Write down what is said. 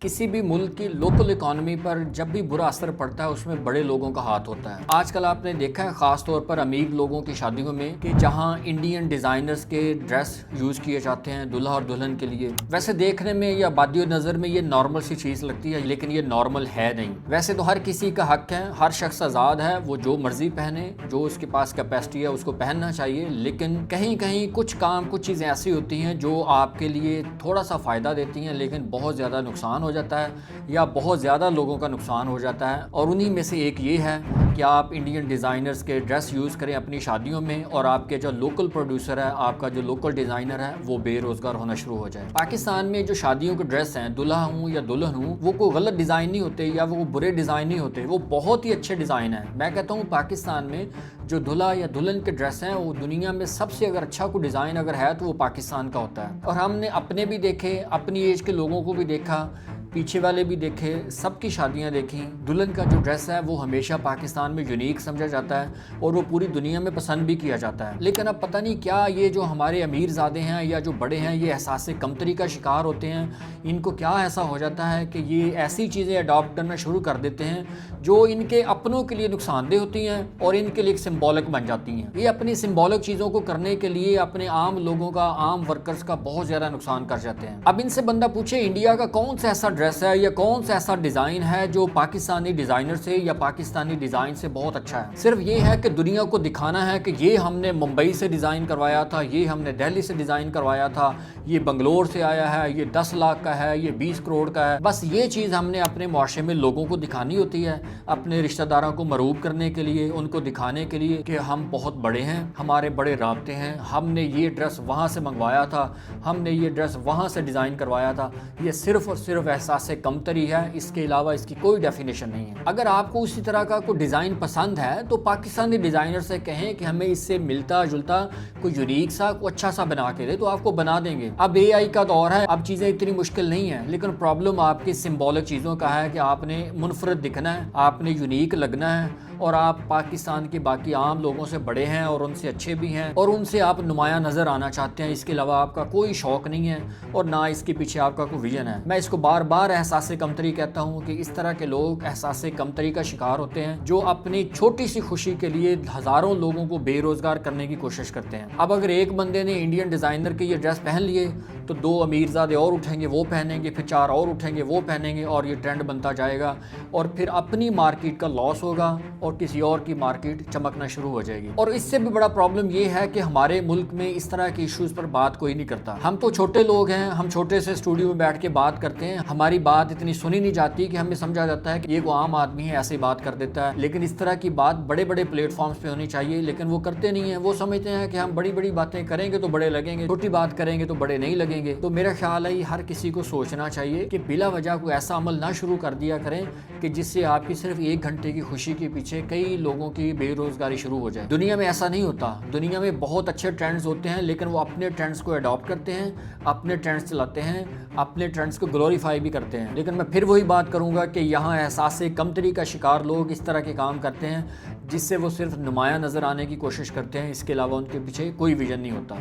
किसी भी मुल्क की लोकल इकॉनमी पर जब भी बुरा असर पड़ता है उसमें बड़े लोगों का हाथ होता है। आजकल आपने देखा है ख़ास तौर पर अमीर लोगों की शादियों में कि जहां इंडियन डिज़ाइनर्स के ड्रेस यूज़ किए जाते हैं दुल्हा और दुल्हन के लिए। वैसे देखने में या बादियो नज़र में ये नॉर्मल सी चीज़ लगती है, लेकिन ये नॉर्मल है नहीं। वैसे तो हर किसी का हक है, हर शख्स आज़ाद है, वो जो मर्ज़ी पहने, जो उसके पास कैपेसिटी है उसको पहनना चाहिए। लेकिन कहीं कहीं कुछ चीज़ें ऐसी होती हैं जो आपके लिए थोड़ा सा फ़ायदा देती हैं लेकिन बहुत ज़्यादा नुकसान हो जाता है या बहुत ज़्यादा लोगों का नुकसान हो जाता है। और उन्हीं में से एक ये है कि आप इंडियन डिज़ाइनर्स के ड्रेस यूज़ करें अपनी शादियों में और आपके जो लोकल प्रोड्यूसर है, आपका जो लोकल डिज़ाइनर है, वो बेरोज़गार होना शुरू हो जाए। पाकिस्तान में जो शादियों के ड्रेस हैं, दुल्हा हूँ या दुल्हन हूँ, वो कोई गलत डिज़ाइन नहीं होते या वो बुरे डिज़ाइन नहीं होते, वो बहुत ही अच्छे डिज़ाइन हैं। मैं कहता हूँ पाकिस्तान में जो दुल्हा या दुल्हन के ड्रेस हैं वो दुनिया में सबसे अगर अच्छा कोई डिज़ाइन अगर है तो वो पाकिस्तान का होता है। और हमने अपने भी देखे, अपनी एज के लोगों को भी देखा, पीछे वाले भी देखे, सबकी शादियां देखी। दुल्हन का जो ड्रेस है वो हमेशा पाकिस्तान में यूनिक समझा जाता है और वो पूरी दुनिया में पसंद भी किया जाता है। लेकिन अब पता नहीं क्या ये जो हमारे अमीर ज़ादे हैं या जो बड़े हैं ये एहसास कमतरी का शिकार होते हैं। इनको क्या ऐसा हो जाता है कि ये ऐसी चीज़ें अडॉप्ट करना शुरू कर देते हैं जो इनके अपनों के लिए नुकसानदेह होती हैं और इनके लिए एक सिंबॉलिक बन जाती हैं। ये अपनी सिंबॉलिक चीज़ों को करने के लिए अपने आम लोगों का, आम वर्कर्स का बहुत ज़्यादा नुकसान कर जाते हैं। अब इनसे बंदा पूछे इंडिया का कौन सा ऐसा ड्रेस है या कौन सा ऐसा डिज़ाइन है जो पाकिस्तानी डिज़ाइनर से या पाकिस्तानी डिज़ाइन से बहुत अच्छा है। सिर्फ ये है कि दुनिया को दिखाना है कि ये हमने मुंबई से डिज़ाइन करवाया था, ये हमने दिल्ली से डिज़ाइन करवाया था, ये बंगलोर से आया है, ये 10 लाख का है, ये 20 करोड़ का है। बस ये चीज़ हमने अपने मुआशरे में लोगों को दिखानी होती है, अपने रिश्तेदारों को मरूब करने के लिए, उनको दिखाने के लिए कि हम बहुत बड़े हैं, हमारे बड़े राब्ते हैं, हमने ये ड्रेस वहाँ से मंगवाया था, हमने ये ड्रेस वहाँ से डिज़ाइन करवाया था। ये सिर्फ और सिर्फ एहसास कमतरी है, इसके अलावा इसकी कोई डेफिनेशन नहीं है। अगर आपको उसी तरह का कोई डिज़ाइन पसंद है तो पाकिस्तानी डिज़ाइनर से कहें कि हमें इससे मिलता जुलता कोई यूनिक सा, कोई अच्छा सा बना के दे, तो आपको बना देंगे। अब AI का दौर है, अब चीज़ें इतनी मुश्किल नहीं है, लेकिन प्रॉब्लम आपकी सिंबॉलिक चीज़ों का है कि आपने मुनफरद दिखना है, आपने यूनिक लगना है और आप पाकिस्तान के बाकी आम लोगों से बड़े हैं और उनसे अच्छे भी हैं और उनसे आप नुमायां नज़र आना चाहते हैं। इसके अलावा आपका कोई शौक़ नहीं है और ना इसके पीछे आपका कोई विजन है। मैं इसको बार बार एहसास कमतरी कहता हूँ कि इस तरह के लोग एहसास कमतरी का शिकार होते हैं जो अपनी छोटी सी खुशी के लिए हज़ारों लोगों को बेरोज़गार करने की कोशिश करते हैं। अब अगर एक बंदे ने इंडियन डिज़ाइनर के ये ड्रेस पहन लिए तो 2 अमीरज़ादे और उठेंगे वो पहनेंगे, फिर 4 और उठेंगे वो पहनेंगे और ये ट्रेंड बनता जाएगा और फिर अपनी मार्केट का लॉस होगा और किसी और की मार्केट चमकना शुरू हो जाएगी। और इससे भी बड़ा प्रॉब्लम ये है कि हमारे मुल्क में इस तरह के इश्यूज़ पर बात कोई नहीं करता। हम तो छोटे लोग हैं, हम छोटे से स्टूडियो में बैठ के बात करते हैं, हमारी बात इतनी सुनी नहीं जाती कि हमें समझा जाता है कि ये को आम आदमी है ऐसे बात कर देता है। लेकिन इस तरह की बात बड़े बड़े प्लेटफॉर्म्स पे होनी चाहिए, लेकिन वो करते नहीं है। वो समझते हैं कि हम बड़ी बड़ी बातें करेंगे तो बड़े लगेंगे, छोटी बात करेंगे तो बड़े नहीं लगेंगे। तो मेरा ख्याल है हर किसी को सोचना चाहिए कि बिला वजह कोई ऐसा अमल ना शुरू कर दिया करें कि जिससे आपकी सिर्फ 1 घंटे की खुशी के पीछे कई लोगों की बेरोजगारी शुरू हो जाए। दुनिया में ऐसा नहीं होता। दुनिया में बहुत अच्छे ट्रेंड्स होते हैं लेकिन वो अपने ट्रेंड्स को अडॉप्ट करते हैं, अपने ट्रेंड्स चलाते हैं, अपने ट्रेंड्स को ग्लोरीफाई भी करते हैं। लेकिन मैं फिर वही बात करूंगा कि यहाँ एहसास कमतरी का शिकार लोग इस तरह के काम करते हैं जिससे वो सिर्फ नुमायां नज़र आने की कोशिश करते हैं, इसके अलावा उनके पीछे कोई विजन नहीं होता।